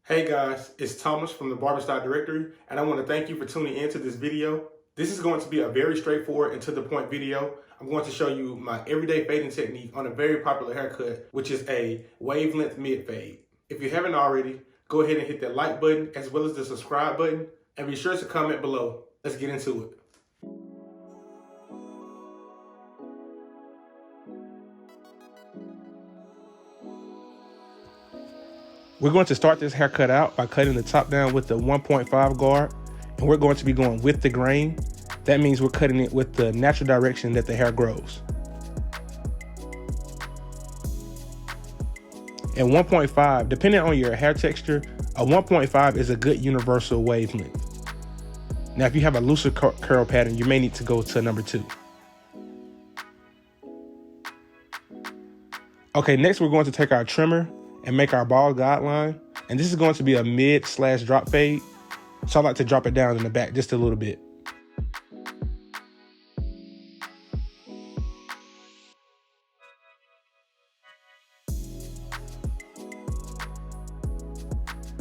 Hey guys, it's Thomas from the Barber Directory, and I want to thank you for tuning into this video. This is going to be a very straightforward and to the point video. I'm going to show you my everyday fading technique on a very popular haircut, which is a wavelength mid fade. If you haven't already, go ahead and hit that like button as well as the subscribe button, and be sure to comment below. Let's get into it. We're going to start this haircut out by cutting the top down with the 1.5 guard, and we're going to be going with the grain. That means we're cutting it with the natural direction that the hair grows. And 1.5, depending on your hair texture, a 1.5 is a good universal wavelength. Now, if you have a looser curl pattern, you may need to go to number 2. Okay, next we're going to take our trimmer and make our bald guideline. And this is going to be a mid/drop fade. So I like to drop it down in the back just a little bit.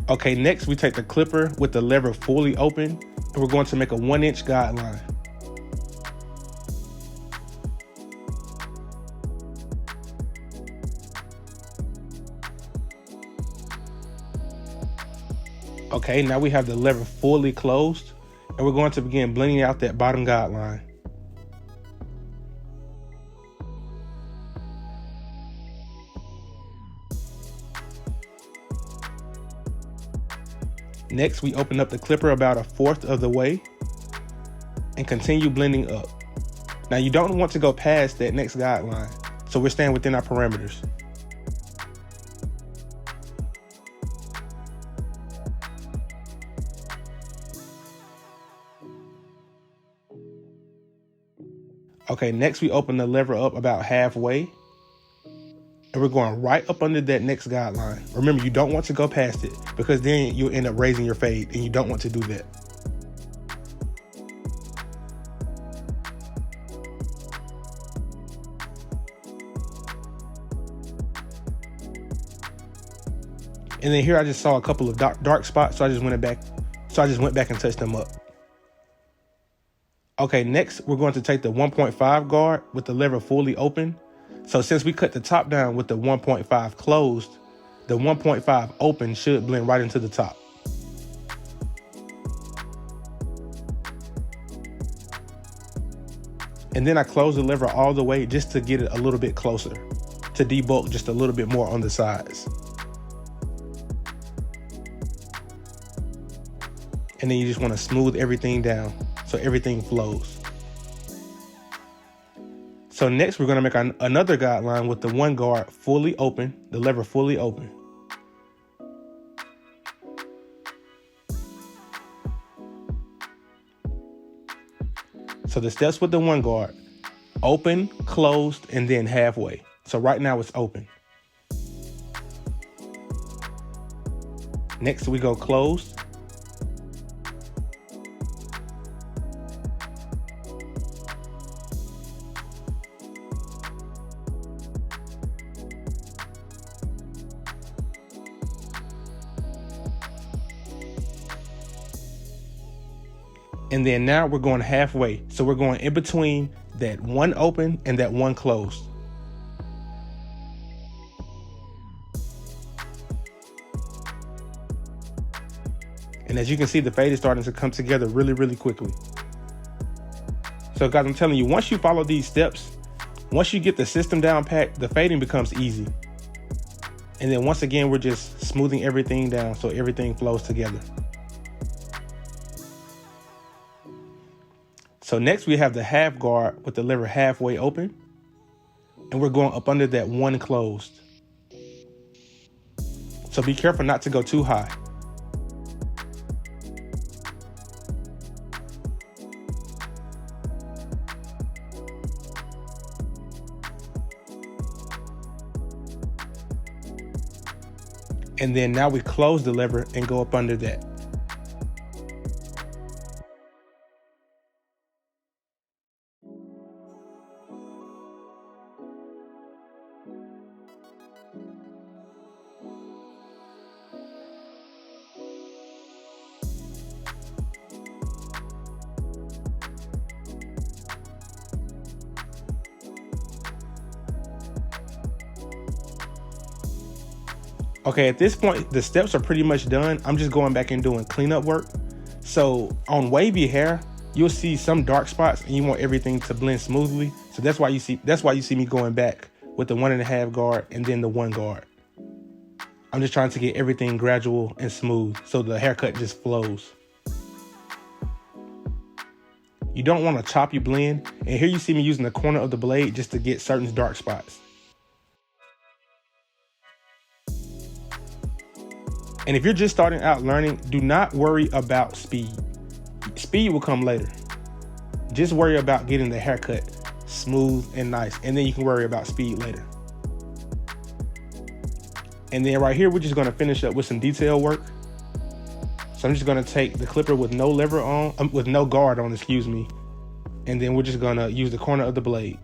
Okay, next we take the clipper with the lever fully open, and we're going to make a 1-inch guideline. Okay, now we have the lever fully closed, and we're going to begin blending out that bottom guideline. Next, we open up the clipper about 1/4 of the way and continue blending up. Now, you don't want to go past that next guideline, so we're staying within our parameters. Okay, next we open the lever up about halfway, and we're going right up under that next guideline. Remember, you don't want to go past it because then you'll end up raising your fade, and you don't want to do that. And then here I just saw a couple of dark spots, so I just went back and touched them up. Okay, next we're going to take the 1.5 guard with the lever fully open. So since we cut the top down with the 1.5 closed, the 1.5 open should blend right into the top. And then I close the lever all the way just to get it a little bit closer, to debulk just a little bit more on the sides. And then you just want to smooth everything down so everything flows. So next we're going to make another guideline with the 1 guard fully open, the lever fully open. So the steps with the 1 guard: open, closed, and then halfway. So right now it's open. Next we go closed. And then now we're going halfway. So we're going in between that 1 open and that 1 closed. And as you can see, the fade is starting to come together really, really quickly. So guys, I'm telling you, once you follow these steps, once you get the system down pat, the fading becomes easy. And then once again, we're just smoothing everything down so everything flows together. So next we have the half guard with the lever halfway open, and we're going up under that 1 closed. So be careful not to go too high. And then now we close the lever and go up under that. Okay, at this point, the steps are pretty much done. I'm just going back and doing cleanup work. So on wavy hair, you'll see some dark spots and you want everything to blend smoothly. So that's why you see me going back with the 1.5 guard and then the 1 guard. I'm just trying to get everything gradual and smooth so the haircut just flows. You don't want to chop your blend. And here you see me using the corner of the blade just to get certain dark spots. And if you're just starting out learning, do not worry about speed. Speed will come later. Just worry about getting the haircut smooth and nice, and then you can worry about speed later. And then right here, we're just gonna finish up with some detail work. So I'm just gonna take the clipper with no lever on, with no guard on, excuse me. And then we're just gonna use the corner of the blade.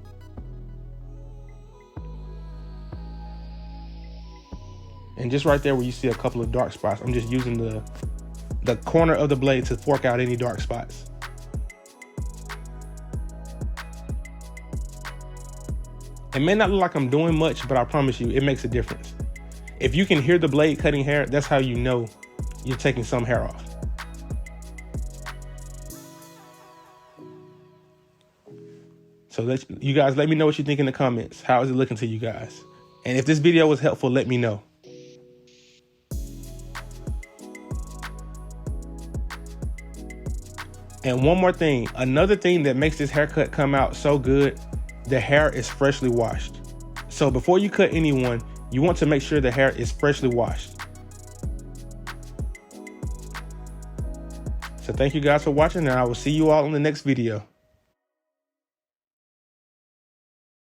And just right there where you see a couple of dark spots, I'm just using the corner of the blade to fork out any dark spots. It may not look like I'm doing much, but I promise you, it makes a difference. If you can hear the blade cutting hair, that's how you know you're taking some hair off. So you guys let me know what you think in the comments. How is it looking to you guys? And if this video was helpful, let me know. And one more thing, another thing that makes this haircut come out so good, the hair is freshly washed. So before you cut anyone, you want to make sure the hair is freshly washed. So thank you guys for watching, and I will see you all in the next video.